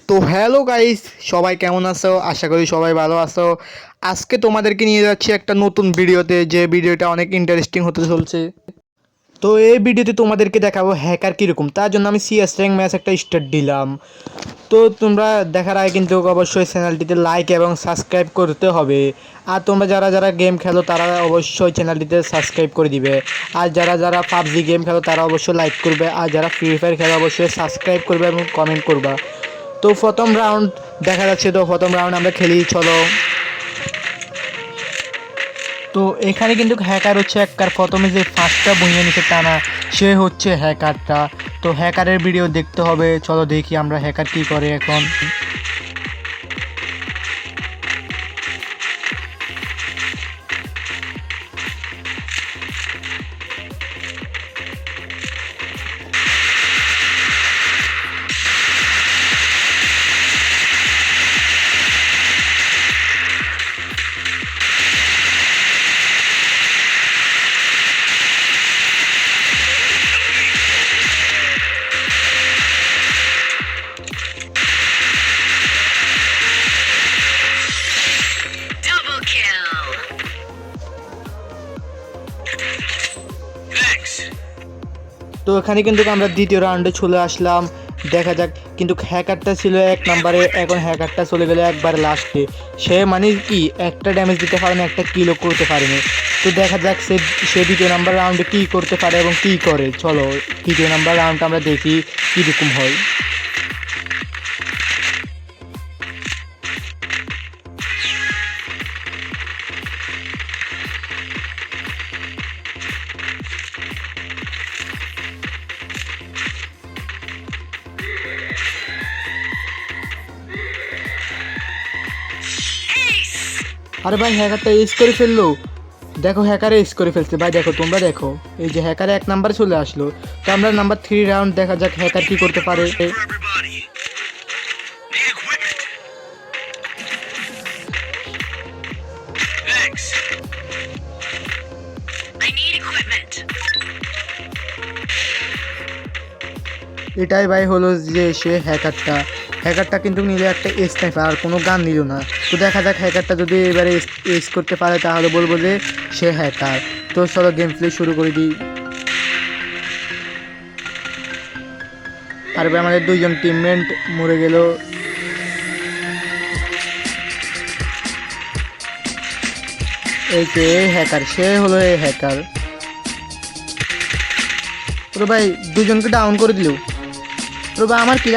তো hello guys, সবাই কেমন আছো? আশা করি সবাই ভালো আছো। আজকে তোমাদেরকে নিয়ে যাচ্ছি একটা নতুন ভিডিওতে, যে ভিডিওটা অনেক ইন্টারেস্টিং হতে চলছে। তো এই ভিডিওতে তোমাদেরকে দেখাবো হ্যাকার কীরকম। তার জন্য আমি সিএস র্যাঙ্ক ম্যাচ একটা স্টার্ট দিলাম। তো তোমরা দেখার আগে কিন্তু অবশ্যই চ্যানেলটিতে লাইক এবং সাবস্ক্রাইব করতে হবে। আর তোমরা যারা যারা গেম খেলো তারা অবশ্যই চ্যানেলটিতে সাবস্ক্রাইব করে দিবে। আর যারা যারা পাবজি গেম খেলো তারা অবশ্যই লাইক করবে। আর যারা ফ্রি ফায়ার খেলো অবশ্যই সাবস্ক্রাইব করবে এবং কমেন্ট করবা। তো প্রথম রাউন্ড দেখা যাচ্ছে, তো প্রথম রাউন্ড আমরা খেলি, চলো। তো এখানে কিন্তু হ্যাকার হচ্ছে একবার প্রথমে যে ফার্স্টটা বইয়ে নিচে টানা, সে হচ্ছে হ্যাকারটা। তো হ্যাকারের ভিডিও দেখতে হবে, চলো দেখি আমরা হ্যাকার কি করে এখন। Double kill. Thanks. তো এখানে কিন্তু আমরা দ্বিতীয় রাউন্ডে চলে আসলাম। দেখা যাক, কিন্তু হ্যাকারটা ছিল এক নম্বরে, এখন হ্যাকারটা চলে গেলে একবার লাস্টে। সে মানে কি একটা ড্যামেজ দিতে পারেনি, একটা কিলও করতে পারেনি। তো দেখা যাক সে দ্বিতীয় নাম্বার রাউন্ডে কী করতে পারে এবং কী করে। চলো তৃতীয় নাম্বার রাউন্ডটা আমরা দেখি কীরকম হয়। Ace. আরে ভাই, হ্যাকারটা এস করে ফেললো। দেখো হ্যাকারে এস করে ফেলছে ভাই, দেখো তোমরা দেখো, এই যে হ্যাকারে এক নাম্বারে চলে আসলো। তো আমরা নাম্বার 3 রাউন্ড দেখা যাক হ্যাকার কি করতে পারে। For everybody. Need equipment. Thanks. I need equipment. এটাই ভাই হলো যে সে হ্যাকারটা কিন্তু নিলে একটা স্নাইপার, আর কোনো গান নিল না। তো দেখা যাক হ্যাকারটা যদি এবারে এস করতে পারে তাহলে বলবো যে সে হ্যাকার। তো চলো গেম প্লে শুরু করে দিই। আর ভাই আমাদের দুইজন টিমমেট মরে গেল। এই যে হ্যাকার, সে হলো এই হ্যাকার। তো ভাই দুজনকে ডাউন করে দিল। তো ভাই আমার কিল,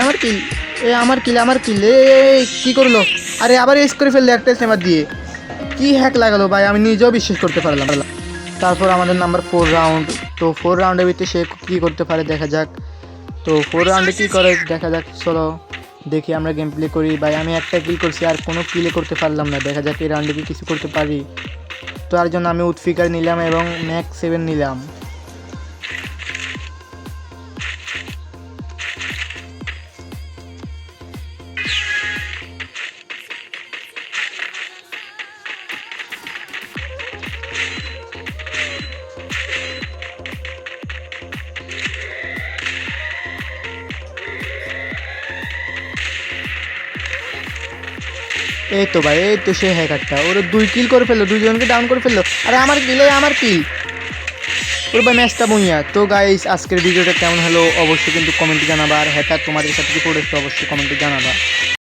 আমার কিল এ কি করলো? আরে আবার এস করে ফেললো একটা স্নাইপার দিয়ে। কি হ্যাক লাগালো ভাই, আমি নিজেও বিশ্বাস করতে পারলাম না। তারপর আমাদের নাম্বার 4 রাউন্ড। তো 4 রাউন্ডের ভিতরে সে কী করতে পারে দেখা যাক। তো 4 রাউন্ডে কী করে দেখা যাক, চলো দেখি আমরা গেম প্লে করি। ভাই আমি একটা কিল করছি, আর কোনো কিলে করতে পারলাম না। দেখা যাক এই রাউন্ডে কি কিছু করতে পারি। তো তার জন্য আমি উৎফিকার নিলাম এবং ম্যাক্স 7 নিলাম। এই তো ভাই, এই তো সে হ্যাকারটা, ওরা 2 কিল করে ফেললো, দুইজনকে ডাউন করে ফেললো। আরে আমার কিল ওর ভাই, ম্যাচটা বইয়া। তো গাইস, আজকের ভিডিওটা কেমন হলো অবশ্যই কিন্তু কমেন্টে জানাবা। আর হ্যাকার তোমাদের সাথে কি পড়েছে অবশ্যই কমেন্টে জানাবা।